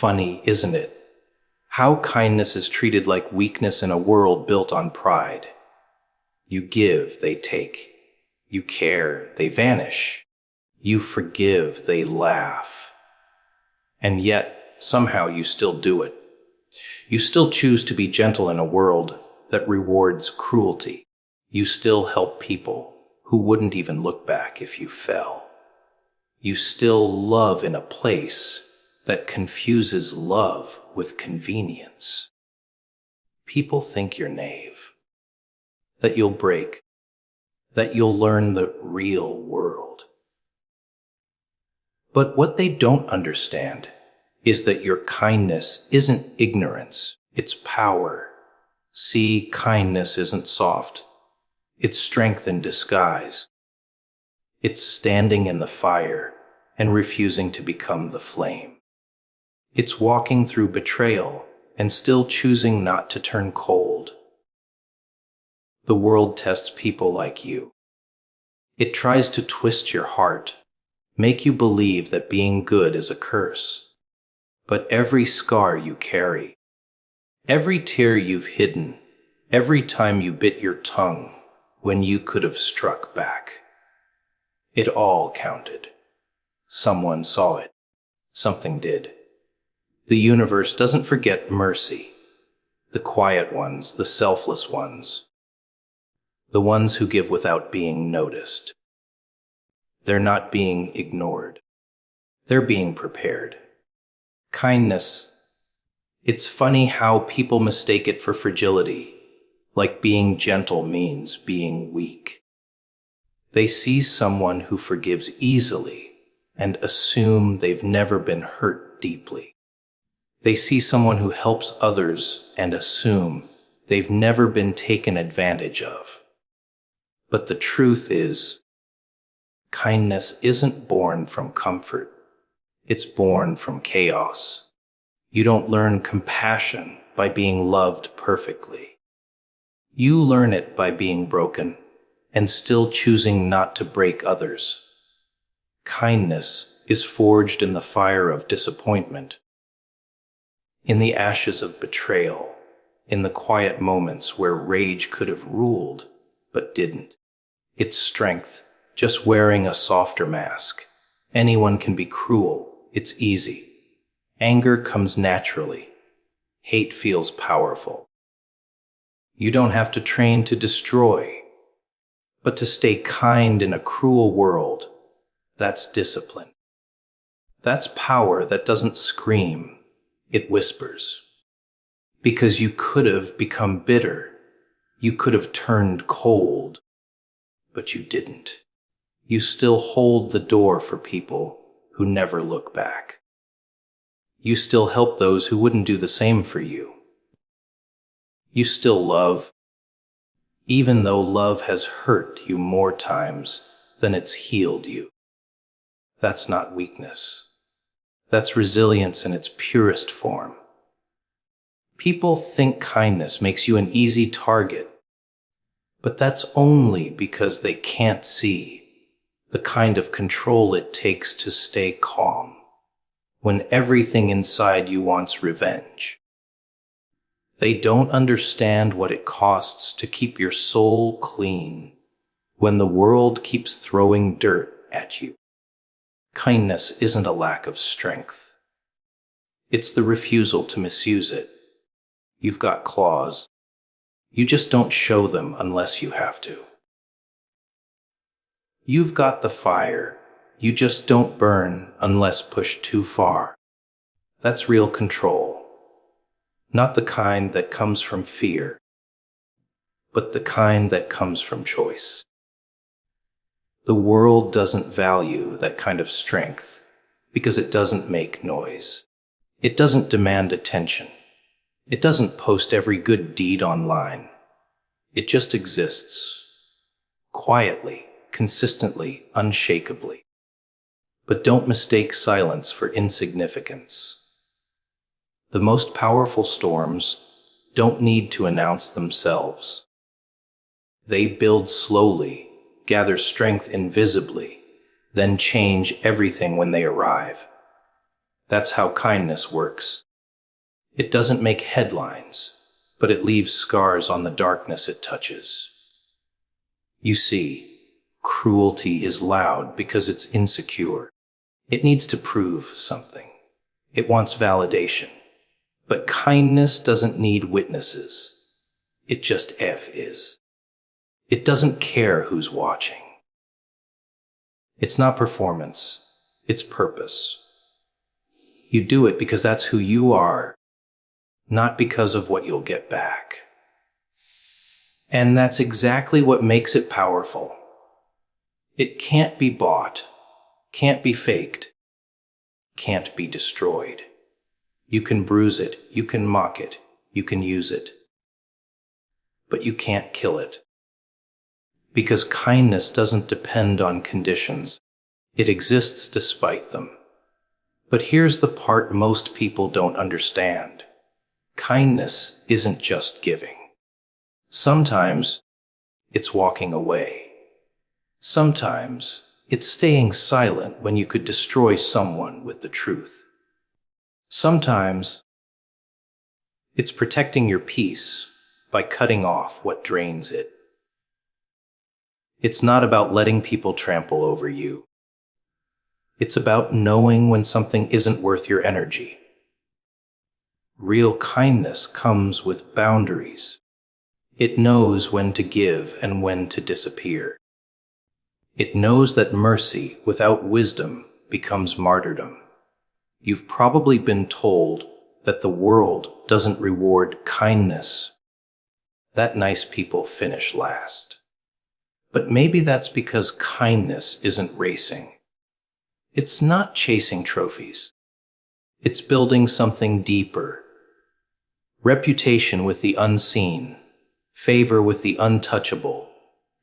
Funny, isn't it? How kindness is treated like weakness in a world built on pride. You give, they take. You care, they vanish. You forgive, they laugh. And yet, somehow you still do it. You still choose to be gentle in a world that rewards cruelty. You still help people who wouldn't even look back if you fell. You still love in a place that confuses love with convenience. People think you're naive, that you'll break, that you'll learn the real world. But what they don't understand is that your kindness isn't ignorance, it's power. See, kindness isn't soft. It's strength in disguise. It's standing in the fire and refusing to become the flame. It's walking through betrayal and still choosing not to turn cold. The world tests people like you. It tries to twist your heart, make you believe that being good is a curse. But every scar you carry, every tear you've hidden, every time you bit your tongue when you could have struck back, it all counted. Someone saw it. Something did. The universe doesn't forget mercy. The quiet ones, the selfless ones. The ones who give without being noticed. They're not being ignored. They're being prepared. Kindness. It's funny how people mistake it for fragility, like being gentle means being weak. They see someone who forgives easily and assume they've never been hurt deeply. They see someone who helps others and assume they've never been taken advantage of. But the truth is, kindness isn't born from comfort. It's born from chaos. You don't learn compassion by being loved perfectly. You learn it by being broken and still choosing not to break others. Kindness is forged in the fire of disappointment, in the ashes of betrayal, in the quiet moments where rage could have ruled but didn't. It's strength, just wearing a softer mask. Anyone can be cruel. It's easy. Anger comes naturally. Hate feels powerful. You don't have to train to destroy, but to stay kind in a cruel world, that's discipline. That's power that doesn't scream, it whispers. Because you could have become bitter. You could have turned cold, but you didn't. You still hold the door for people who never look back. You still help those who wouldn't do the same for you. You still love, even though love has hurt you more times than it's healed you. That's not weakness. That's resilience in its purest form. People think kindness makes you an easy target, but that's only because they can't see the kind of control it takes to stay calm when everything inside you wants revenge. They don't understand what it costs to keep your soul clean when the world keeps throwing dirt at you. Kindness isn't a lack of strength. It's the refusal to misuse it. You've got claws. You just don't show them unless you have to. You've got the fire. You just don't burn unless pushed too far. That's real control. Not the kind that comes from fear, but the kind that comes from choice. The world doesn't value that kind of strength because it doesn't make noise. It doesn't demand attention. It doesn't post every good deed online. It just exists, quietly, consistently, unshakably. But don't mistake silence for insignificance. The most powerful storms don't need to announce themselves. They build slowly, gather strength invisibly, then change everything when they arrive. That's how kindness works. It doesn't make headlines, but it leaves scars on the darkness it touches. You see, cruelty is loud because it's insecure. It needs to prove something. It wants validation. But kindness doesn't need witnesses. It just is. It doesn't care who's watching. It's not performance. It's purpose. You do it because that's who you are, not because of what you'll get back. And that's exactly what makes it powerful. It can't be bought, can't be faked, can't be destroyed. You can bruise it, you can mock it, you can use it. But you can't kill it. Because kindness doesn't depend on conditions. It exists despite them. But here's the part most people don't understand. Kindness isn't just giving. Sometimes it's walking away. Sometimes it's staying silent when you could destroy someone with the truth. Sometimes it's protecting your peace by cutting off what drains it. It's not about letting people trample over you. It's about knowing when something isn't worth your energy. Real kindness comes with boundaries. It knows when to give and when to disappear. It knows that mercy without wisdom becomes martyrdom. You've probably been told that the world doesn't reward kindness, that nice people finish last. But maybe that's because kindness isn't racing. It's not chasing trophies. It's building something deeper. Reputation with the unseen, favor with the untouchable,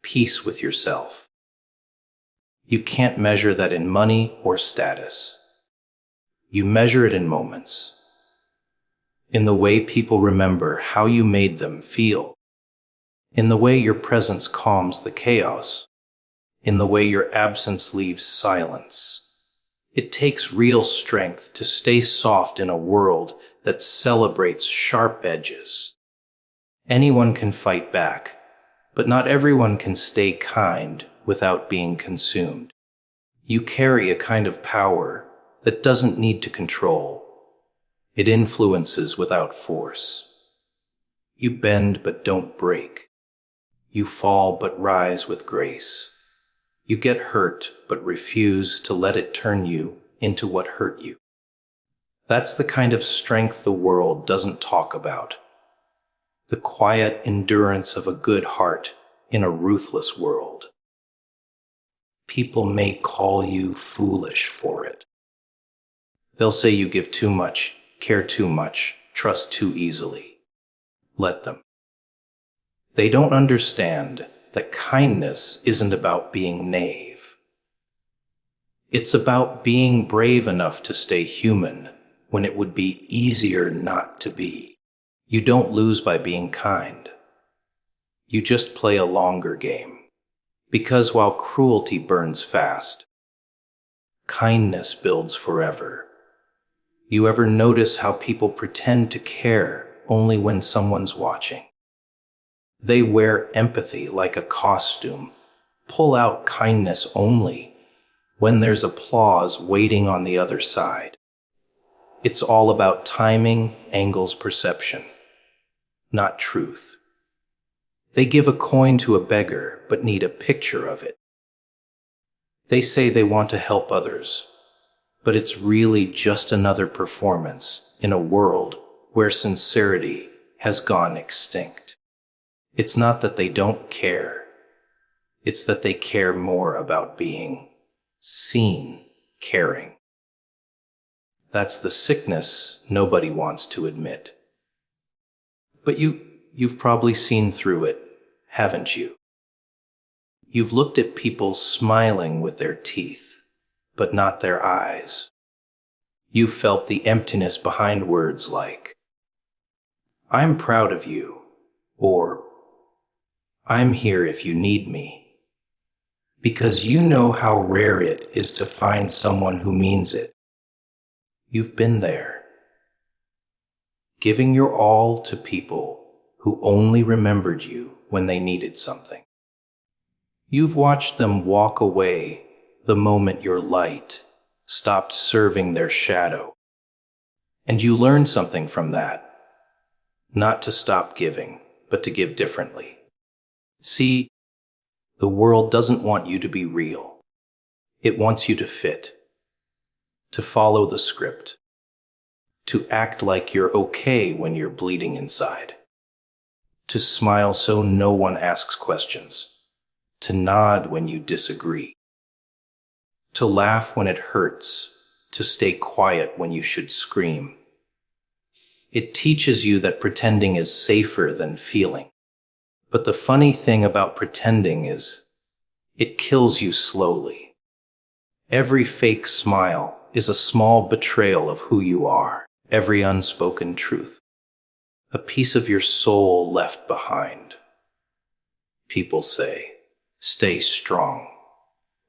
peace with yourself. You can't measure that in money or status. You measure it in moments, in the way people remember how you made them feel, in the way your presence calms the chaos, in the way your absence leaves silence. It takes real strength to stay soft in a world that celebrates sharp edges. Anyone can fight back, but not everyone can stay kind without being consumed. You carry a kind of power that doesn't need to control. It influences without force. You bend but don't break. You fall but rise with grace. You get hurt but refuse to let it turn you into what hurt you. That's the kind of strength the world doesn't talk about. The quiet endurance of a good heart in a ruthless world. People may call you foolish for it. They'll say you give too much, care too much, trust too easily. Let them. They don't understand that kindness isn't about being naive. It's about being brave enough to stay human when it would be easier not to be. You don't lose by being kind. You just play a longer game. Because while cruelty burns fast, kindness builds forever. You ever notice how people pretend to care only when someone's watching? They wear empathy like a costume, pull out kindness only when there's applause waiting on the other side. It's all about timing, angles, perception, not truth. They give a coin to a beggar but need a picture of it. They say they want to help others, but it's really just another performance in a world where sincerity has gone extinct. It's not that they don't care. It's that they care more about being seen caring. That's the sickness nobody wants to admit. But you've probably seen through it, haven't you? You've looked at people smiling with their teeth, but not their eyes. You've felt the emptiness behind words like, "I'm proud of you," or "I'm here if you need me," because you know how rare it is to find someone who means it. You've been there, giving your all to people who only remembered you when they needed something. You've watched them walk away the moment your light stopped serving their shadow. And you learned something from that. Not to stop giving, but to give differently. See, the world doesn't want you to be real. It wants you to fit, to follow the script, to act like you're okay when you're bleeding inside, to smile so no one asks questions, to nod when you disagree, to laugh when it hurts, to stay quiet when you should scream. It teaches you that pretending is safer than feeling. But the funny thing about pretending is it kills you slowly. Every fake smile is a small betrayal of who you are, every unspoken truth, a piece of your soul left behind. People say, stay strong.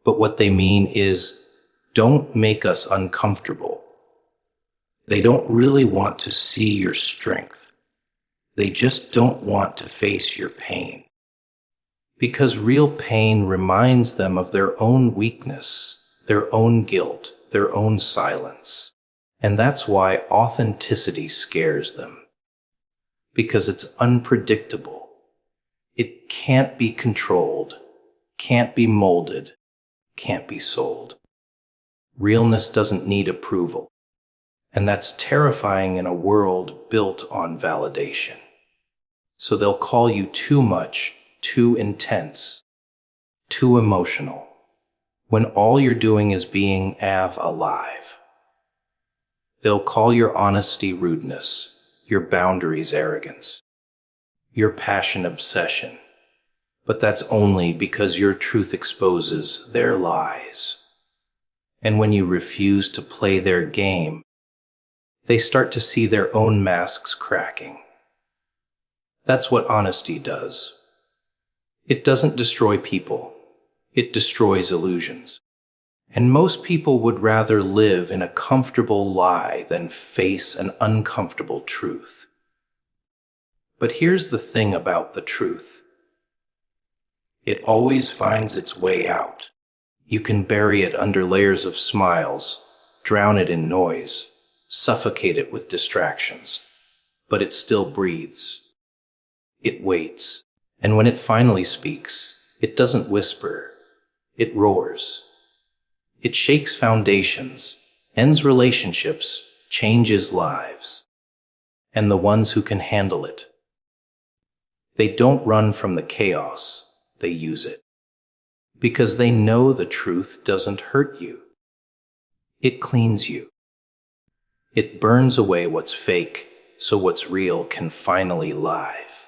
But what they mean is, don't make us uncomfortable. They don't really want to see your strength. They just don't want to face your pain. Because real pain reminds them of their own weakness, their own guilt, their own silence. And that's why authenticity scares them. Because it's unpredictable. It can't be controlled, can't be molded, can't be sold. Realness doesn't need approval. And that's terrifying in a world built on validation. So they'll call you too much, too intense, too emotional, when all you're doing is being alive. They'll call your honesty rudeness, your boundaries arrogance, your passion obsession. But that's only because your truth exposes their lies. And when you refuse to play their game, they start to see their own masks cracking. That's what honesty does. It doesn't destroy people. It destroys illusions. And most people would rather live in a comfortable lie than face an uncomfortable truth. But here's the thing about the truth. It always finds its way out. You can bury it under layers of smiles, drown it in noise, suffocate it with distractions. But it still breathes. It waits. And when it finally speaks, it doesn't whisper. It roars. It shakes foundations, ends relationships, changes lives. And the ones who can handle it. They don't run from the chaos. They use it. Because they know the truth doesn't hurt you. It cleans you. It burns away what's fake, so what's real can finally live.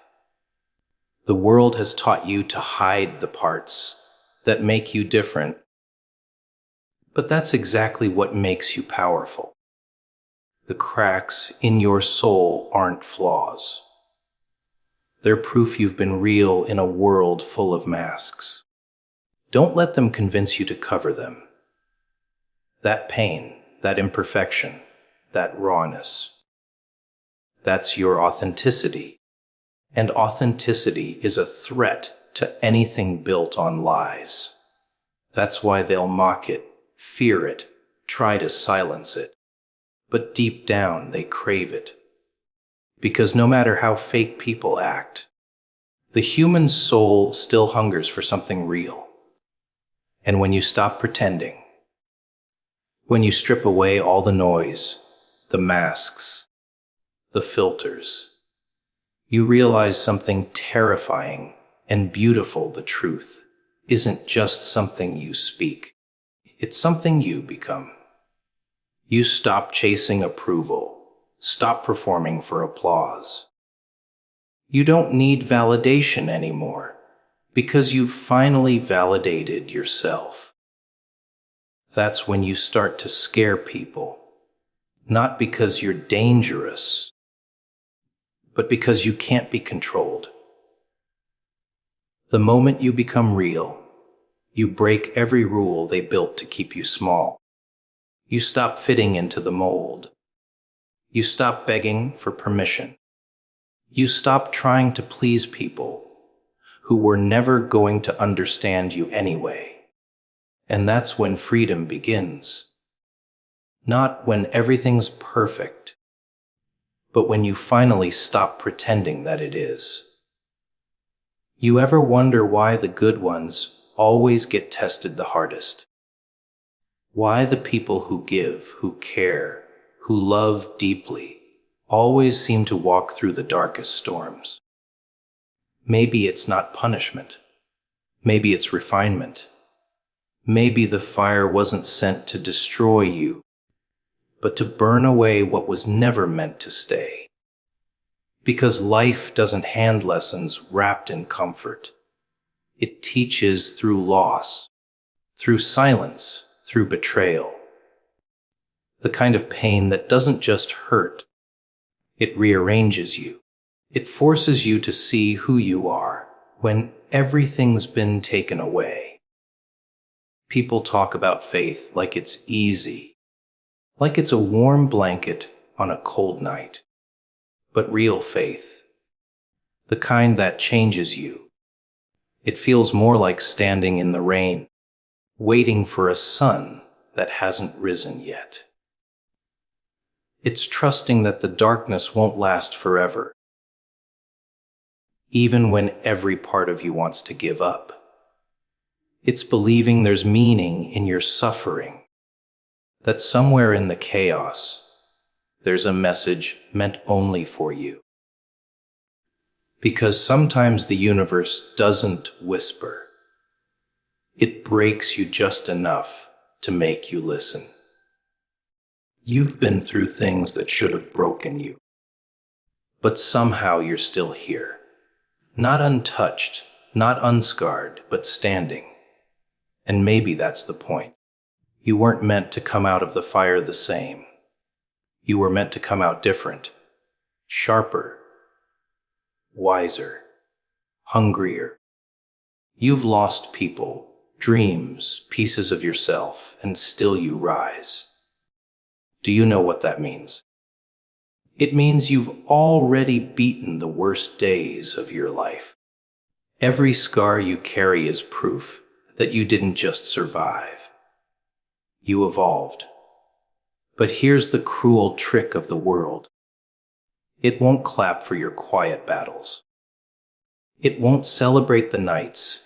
The world has taught you to hide the parts that make you different. But that's exactly what makes you powerful. The cracks in your soul aren't flaws. They're proof you've been real in a world full of masks. Don't let them convince you to cover them. That pain, that imperfection, that rawness, that's your authenticity. And authenticity is a threat to anything built on lies. That's why they'll mock it, fear it, try to silence it. But deep down, they crave it. Because no matter how fake people act, the human soul still hungers for something real. And when you stop pretending, when you strip away all the noise, the masks, the filters, you realize something terrifying and beautiful. The truth isn't just something you speak. It's something you become. You stop chasing approval. Stop performing for applause. You don't need validation anymore because you've finally validated yourself. That's when you start to scare people, not because you're dangerous, but because you can't be controlled. The moment you become real, you break every rule they built to keep you small. You stop fitting into the mold. You stop begging for permission. You stop trying to please people who were never going to understand you anyway. And that's when freedom begins. Not when everything's perfect, but when you finally stop pretending that it is. You ever wonder why the good ones always get tested the hardest? Why the people who give, who care, who love deeply, always seem to walk through the darkest storms? Maybe it's not punishment. Maybe it's refinement. Maybe the fire wasn't sent to destroy you, but to burn away what was never meant to stay. Because life doesn't hand lessons wrapped in comfort. It teaches through loss, through silence, through betrayal. The kind of pain that doesn't just hurt, it rearranges you. It forces you to see who you are when everything's been taken away. People talk about faith like it's easy, like it's a warm blanket on a cold night. But real faith, the kind that changes you, it feels more like standing in the rain, waiting for a sun that hasn't risen yet. It's trusting that the darkness won't last forever, even when every part of you wants to give up. It's believing there's meaning in your suffering, that somewhere in the chaos, there's a message meant only for you. Because sometimes the universe doesn't whisper. It breaks you just enough to make you listen. You've been through things that should have broken you, but somehow you're still here. Not untouched, not unscarred, but standing. And maybe that's the point. You weren't meant to come out of the fire the same. You were meant to come out different, sharper, wiser, hungrier. You've lost people, dreams, pieces of yourself, and still you rise. Do you know what that means? It means you've already beaten the worst days of your life. Every scar you carry is proof that you didn't just survive. You evolved. But here's the cruel trick of the world. It won't clap for your quiet battles. It won't celebrate the nights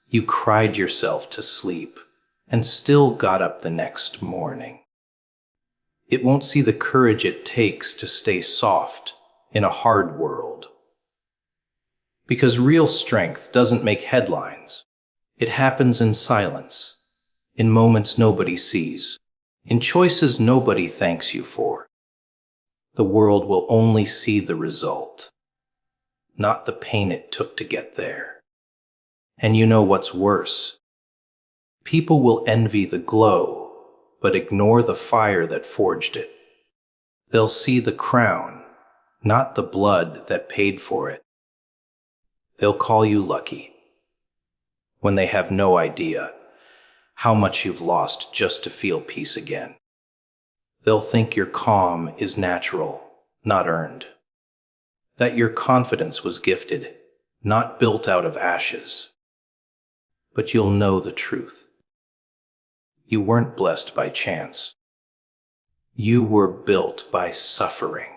you cried yourself to sleep and still got up the next morning. It won't see the courage it takes to stay soft in a hard world. Because real strength doesn't make headlines. It happens in silence, in moments nobody sees, in choices nobody thanks you for. The world will only see the result, not the pain it took to get there. And you know what's worse? People will envy the glow, but ignore the fire that forged it. They'll see the crown, not the blood that paid for it. They'll call you lucky, when they have no idea how much you've lost just to feel peace again. They'll think your calm is natural, not earned. That your confidence was gifted, not built out of ashes. But you'll know the truth. You weren't blessed by chance. You were built by suffering.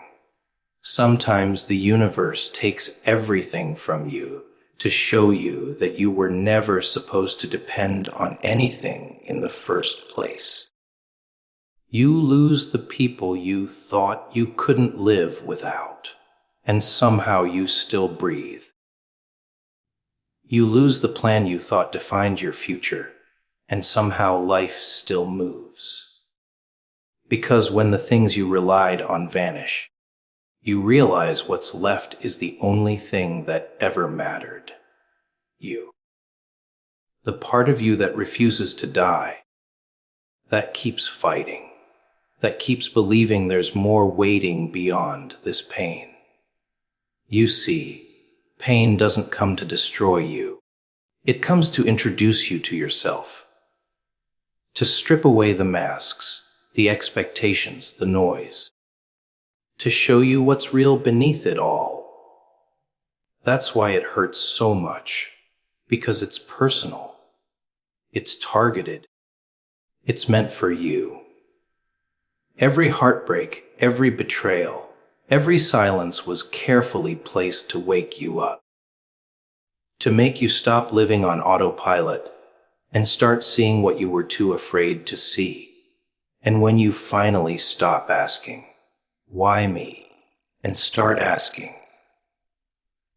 Sometimes the universe takes everything from you to show you that you were never supposed to depend on anything in the first place. You lose the people you thought you couldn't live without, and somehow you still breathe. You lose the plan you thought defined your future, and somehow life still moves. Because when the things you relied on vanish, you realize what's left is the only thing that ever mattered. You. The part of you that refuses to die, that keeps fighting, that keeps believing there's more waiting beyond this pain. You see, pain doesn't come to destroy you. It comes to introduce you to yourself, to strip away the masks, the expectations, the noise, to show you what's real beneath it all. That's why it hurts so much, because it's personal. It's targeted. It's meant for you. Every heartbreak, every betrayal, every silence was carefully placed to wake you up, to make you stop living on autopilot and start seeing what you were too afraid to see. And when you finally stop asking, why me? And start asking,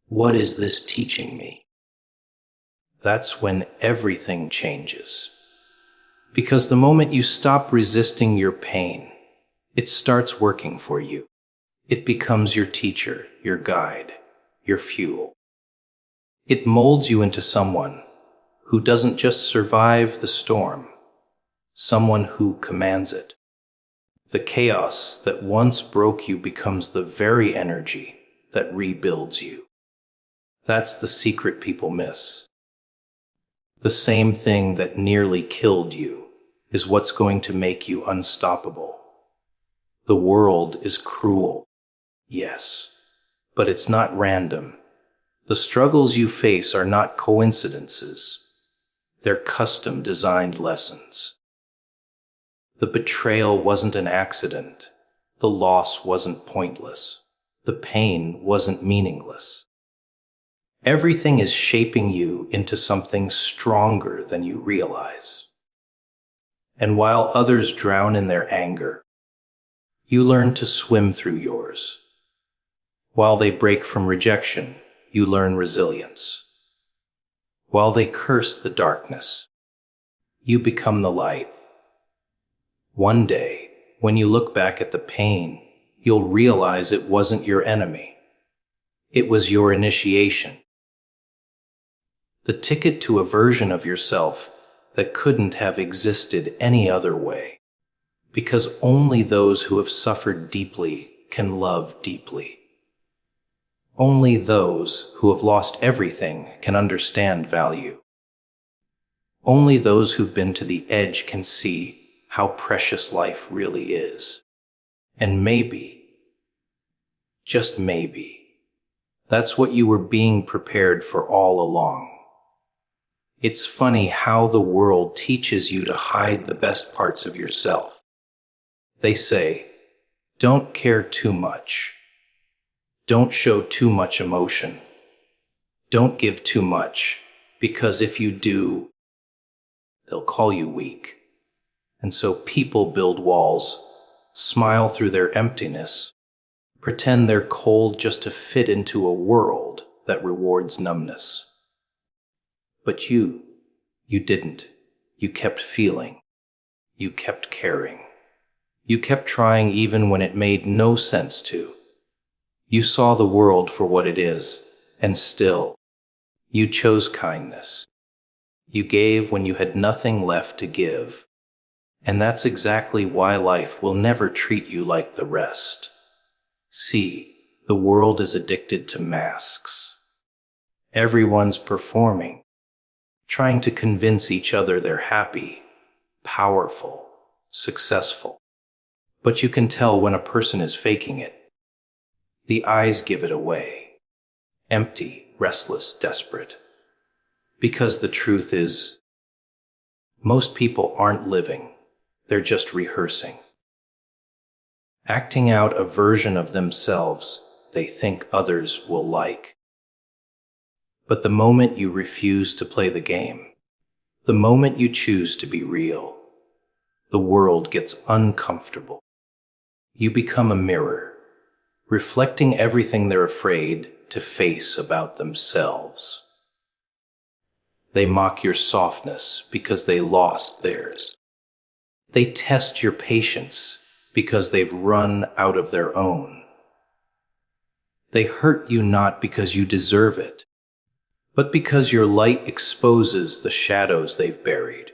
what is this teaching me? That's when everything changes. Because the moment you stop resisting your pain, it starts working for you. It becomes your teacher, your guide, your fuel. It molds you into someone who doesn't just survive the storm, someone who commands it. The chaos that once broke you becomes the very energy that rebuilds you. That's the secret people miss. The same thing that nearly killed you is what's going to make you unstoppable. The world is cruel, yes, but it's not random. The struggles you face are not coincidences. They're custom-designed lessons. The betrayal wasn't an accident. The loss wasn't pointless. The pain wasn't meaningless. Everything is shaping you into something stronger than you realize. And while others drown in their anger, you learn to swim through yours. While they break from rejection, you learn resilience. While they curse the darkness, you become the light. One day, when you look back at the pain, you'll realize it wasn't your enemy. It was your initiation. The ticket to a version of yourself that couldn't have existed any other way. Because only those who have suffered deeply can love deeply. Only those who have lost everything can understand value. Only those who've been to the edge can see how precious life really is. And maybe, just maybe, that's what you were being prepared for all along. It's funny how the world teaches you to hide the best parts of yourself. They say, don't care too much. Don't show too much emotion. Don't give too much, because if you do, they'll call you weak. And so people build walls, smile through their emptiness, pretend they're cold just to fit into a world that rewards numbness. But you didn't. You kept feeling. You kept caring. You kept trying even when it made no sense to. You saw the world for what it is, and still, you chose kindness. You gave when you had nothing left to give. And that's exactly why life will never treat you like the rest. See, the world is addicted to masks. Everyone's performing, trying to convince each other they're happy, powerful, successful. But you can tell when a person is faking it. The eyes give it away. Empty, restless, desperate. Because the truth is, most people aren't living. They're just rehearsing. Acting out a version of themselves they think others will like. But the moment you refuse to play the game, the moment you choose to be real, the world gets uncomfortable. You become a mirror, reflecting everything they're afraid to face about themselves. They mock your softness because they lost theirs. They test your patience because they've run out of their own. They hurt you not because you deserve it, but because your light exposes the shadows they've buried.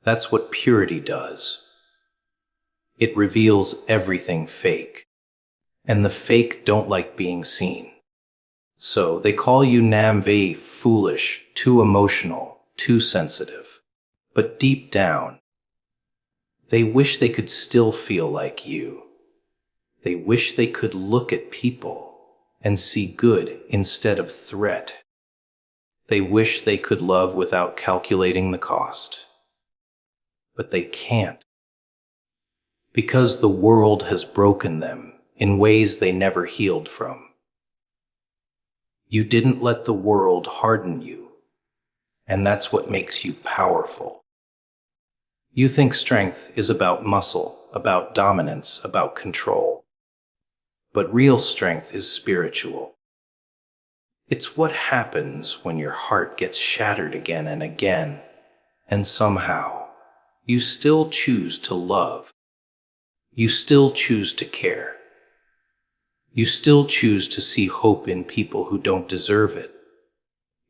That's what purity does. It reveals everything fake, and the fake don't like being seen. So they call you naïve, foolish, too emotional, too sensitive. But deep down, They wish they could still feel like you. They wish they could look at people and see good instead of threat. They wish they could love without calculating the cost. But they can't. Because the world has broken them in ways they never healed from. You didn't let the world harden you, and that's what makes you powerful. You think strength is about muscle, about dominance, about control. But real strength is spiritual. It's what happens when your heart gets shattered again and again, and somehow you still choose to love. You still choose to care. You still choose to see hope in people who don't deserve it.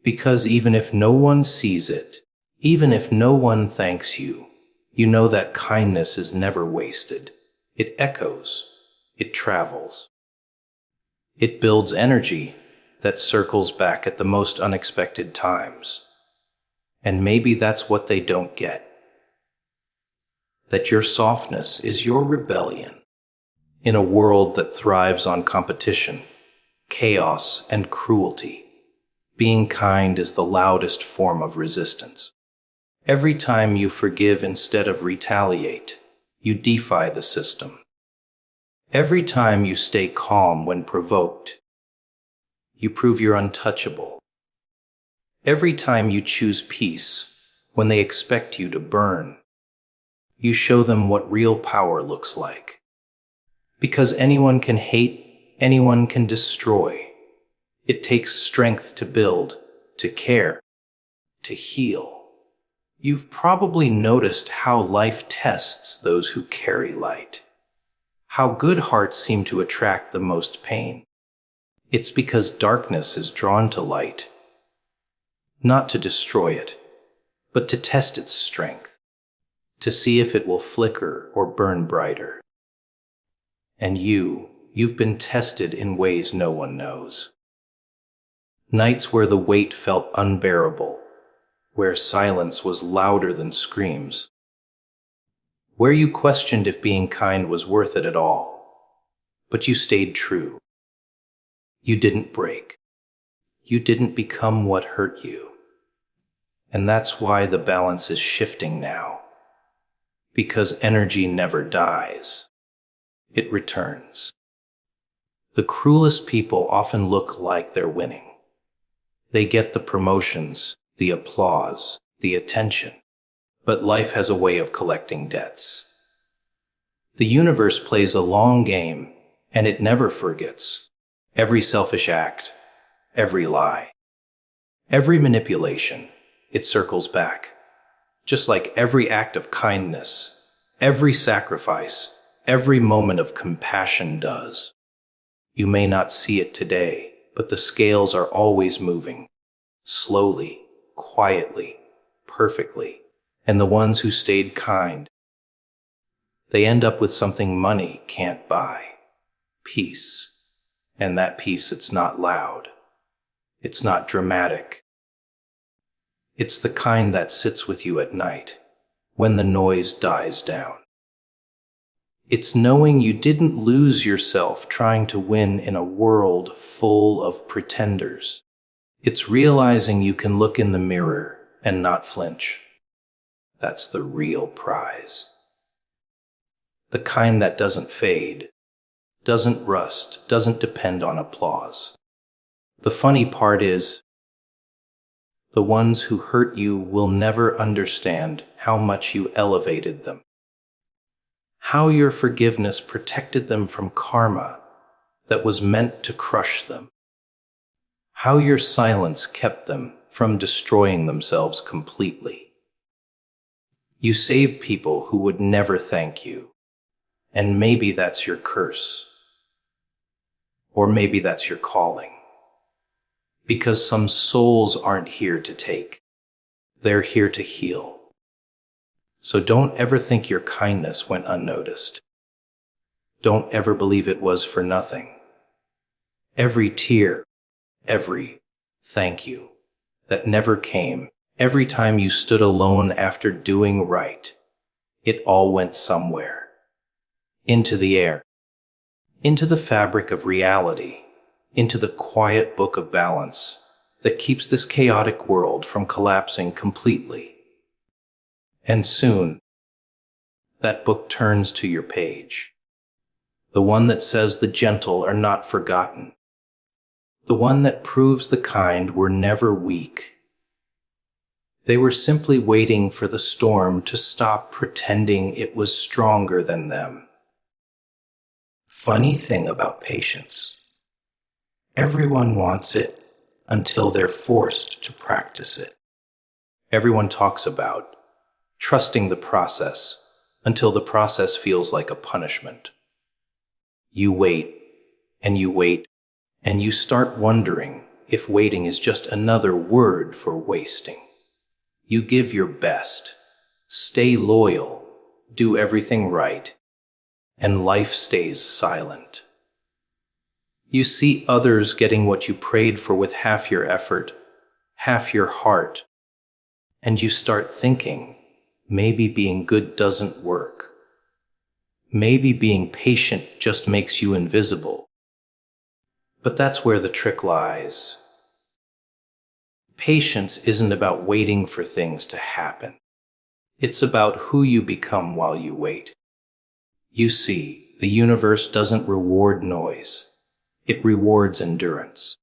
Because even if no one sees it, even if no one thanks you, you know that kindness is never wasted. It echoes. It travels. It builds energy that circles back at the most unexpected times. And maybe that's what they don't get. That your softness is your rebellion. In a world that thrives on competition, chaos, and cruelty, being kind is the loudest form of resistance. Every time you forgive instead of retaliate, you defy the system. Every time you stay calm when provoked, you prove you're untouchable. Every time you choose peace when they expect you to burn, you show them what real power looks like. Because anyone can hate, anyone can destroy. It takes strength to build, to care, to heal. You've probably noticed how life tests those who carry light. How good hearts seem to attract the most pain. It's because darkness is drawn to light, not to destroy it, but to test its strength, to see if it will flicker or burn brighter. And you've been tested in ways no one knows. Nights where the weight felt unbearable, where silence was louder than screams, where you questioned if being kind was worth it at all, but you stayed true. You didn't break. You didn't become what hurt you. And that's why the balance is shifting now. Because energy never dies. It returns. The cruelest people often look like they're winning. They get the promotions, the applause, the attention. But life has a way of collecting debts. The universe plays a long game, and it never forgets. Every selfish act, every lie, every manipulation, it circles back. Just like every act of kindness, every sacrifice, every moment of compassion does. You may not see it today, but the scales are always moving. Slowly, quietly, perfectly. And the ones who stayed kind, they end up with something money can't buy. Peace. And that peace, it's not loud. It's not dramatic. It's the kind that sits with you at night, when the noise dies down. It's knowing you didn't lose yourself trying to win in a world full of pretenders. It's realizing you can look in the mirror and not flinch. That's the real prize. The kind that doesn't fade, doesn't rust, doesn't depend on applause. The funny part is, the ones who hurt you will never understand how much you elevated them. How your forgiveness protected them from karma that was meant to crush them. How your silence kept them from destroying themselves completely. You saved people who would never thank you. And maybe that's your curse. Or maybe that's your calling. Because some souls aren't here to take. They're here to heal. So don't ever think your kindness went unnoticed. Don't ever believe it was for nothing. Every tear, every thank you that never came, every time you stood alone after doing right, It all went somewhere. Into the air. Into the fabric of reality. Into the quiet book of balance that keeps this chaotic world from collapsing completely. And soon, that book turns to your page. The one that says the gentle are not forgotten. The one that proves the kind were never weak. They were simply waiting for the storm to stop pretending it was stronger than them. Funny thing about patience. Everyone wants it until they're forced to practice it. Everyone talks about trusting the process until the process feels like a punishment. You wait, and you wait, and you start wondering if waiting is just another word for wasting. You give your best, stay loyal, do everything right, and life stays silent. You see others getting what you prayed for with half your effort, half your heart, and you start thinking, maybe being good doesn't work. Maybe being patient just makes you invisible. But that's where the trick lies. Patience isn't about waiting for things to happen. It's about who you become while you wait. You see, the universe doesn't reward noise. It rewards endurance.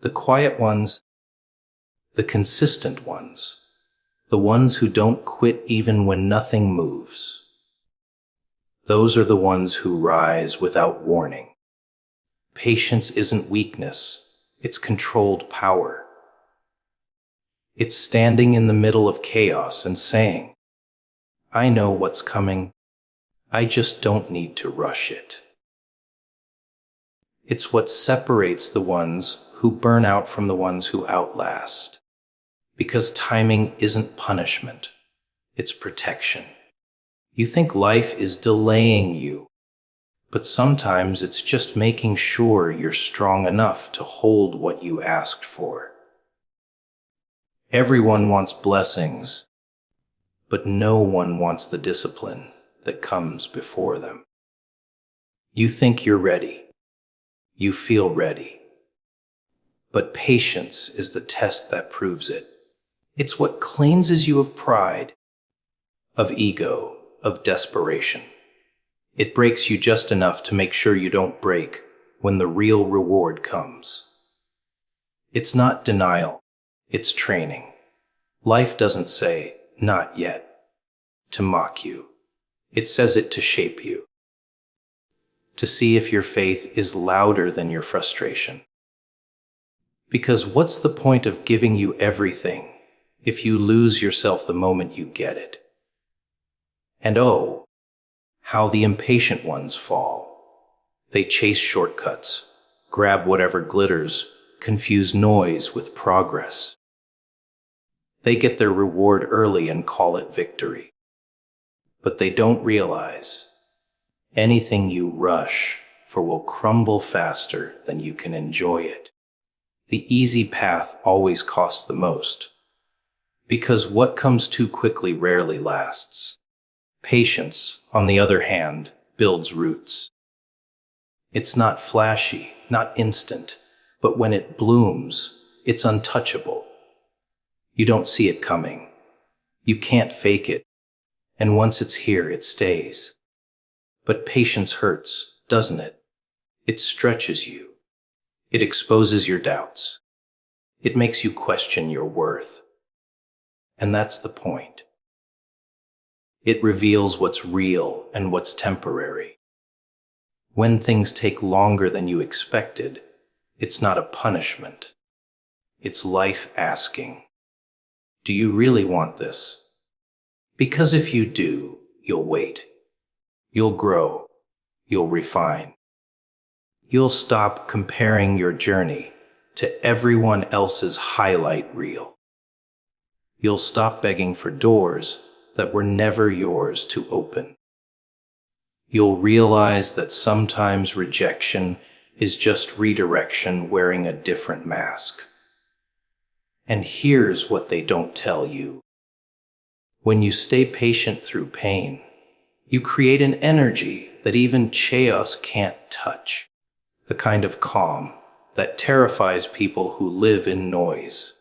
The quiet ones, the consistent ones, the ones who don't quit even when nothing moves. Those are the ones who rise without warning. Patience isn't weakness, it's controlled power. It's standing in the middle of chaos and saying, I know what's coming, I just don't need to rush it. It's what separates the ones who burn out from the ones who outlast. Because timing isn't punishment, it's protection. You think life is delaying you, but sometimes it's just making sure you're strong enough to hold what you asked for. Everyone wants blessings, but no one wants the discipline that comes before them. You think you're ready. You feel ready. But patience is the test that proves it. It's what cleanses you of pride, of ego, of desperation. It breaks you just enough to make sure you don't break when the real reward comes. It's not denial, it's training. Life doesn't say, not yet, to mock you. It says it to shape you. To see if your faith is louder than your frustration. Because what's the point of giving you everything if you lose yourself the moment you get it? And oh, how the impatient ones fall. They chase shortcuts, grab whatever glitters, confuse noise with progress. They get their reward early and call it victory. But they don't realize anything you rush for will crumble faster than you can enjoy it. The easy path always costs the most, because what comes too quickly rarely lasts. Patience, on the other hand, builds roots. It's not flashy, not instant, but when it blooms, it's untouchable. You don't see it coming. You can't fake it, and once it's here, it stays. But patience hurts, doesn't it? It stretches you. It exposes your doubts. It makes you question your worth. And that's the point. It reveals what's real and what's temporary. When things take longer than you expected, it's not a punishment. It's life asking, do you really want this? Because if you do, you'll wait. You'll grow. You'll refine. You'll stop comparing your journey to everyone else's highlight reel. You'll stop begging for doors that were never yours to open. You'll realize that sometimes rejection is just redirection wearing a different mask. And here's what they don't tell you. When you stay patient through pain, You create an energy that even chaos can't touch, the kind of calm that terrifies people who live in noise.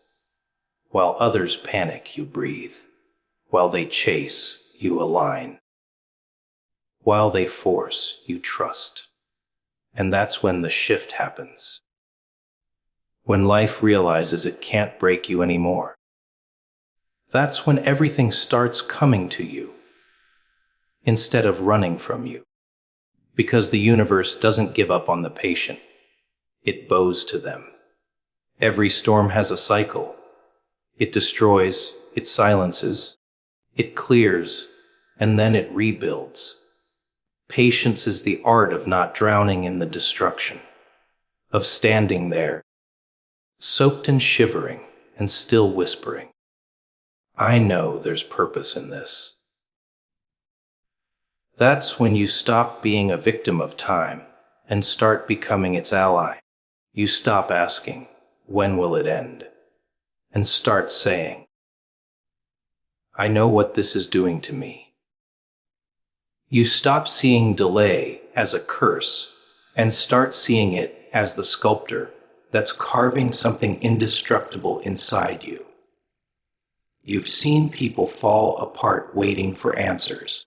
While others panic, you breathe. While they chase, you align. While they force, you trust. And that's when the shift happens. When life realizes it can't break you anymore. That's when everything starts coming to you, instead of running from you. Because the universe doesn't give up on the patient. It bows to them. Every storm has a cycle. It destroys, it silences, it clears, and then it rebuilds. Patience is the art of not drowning in the destruction, of standing there, soaked and shivering, and still whispering, I know there's purpose in this. That's when you stop being a victim of time and start becoming its ally. You stop asking, when will it end? And start saying, I know what this is doing to me. You stop seeing delay as a curse and start seeing it as the sculptor that's carving something indestructible inside you. You've seen people fall apart waiting for answers.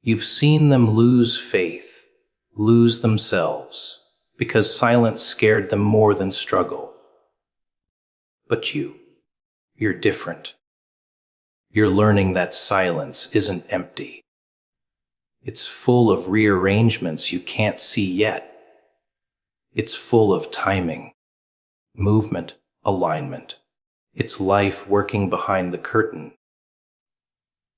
You've seen them lose faith, lose themselves, because silence scared them more than struggle. But you're different. You're learning that silence isn't empty. It's full of rearrangements you can't see yet. It's full of timing, movement, alignment. It's life working behind the curtain,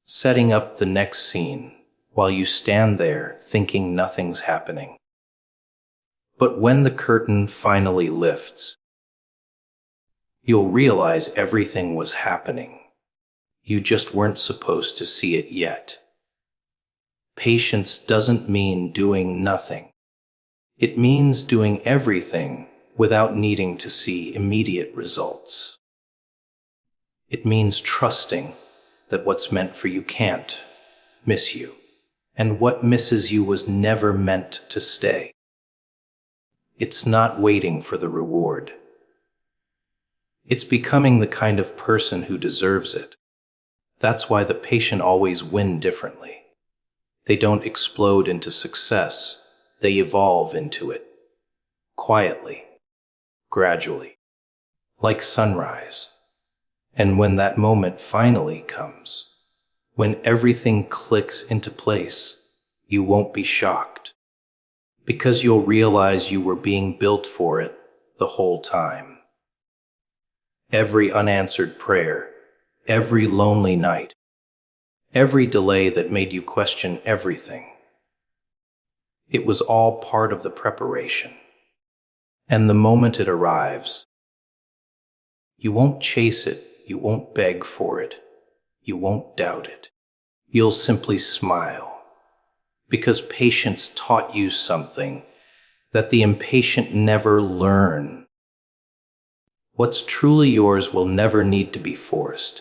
setting up the next scene while you stand there thinking nothing's happening. But when the curtain finally lifts, you'll realize everything was happening. You just weren't supposed to see it yet. Patience doesn't mean doing nothing. It means doing everything without needing to see immediate results. It means trusting that what's meant for you can't miss you, and what misses you was never meant to stay. It's not waiting for the reward. It's becoming the kind of person who deserves it. That's why the patient always win differently. They don't explode into success. They evolve into it. Quietly. Gradually. Like sunrise. And when that moment finally comes, when everything clicks into place, you won't be shocked. Because you'll realize you were being built for it the whole time. Every unanswered prayer, every lonely night, every delay that made you question everything. It was all part of the preparation. And the moment it arrives, you won't chase it, you won't beg for it, you won't doubt it. You'll simply smile. Because patience taught you something that the impatient never learn. What's truly yours will never need to be forced.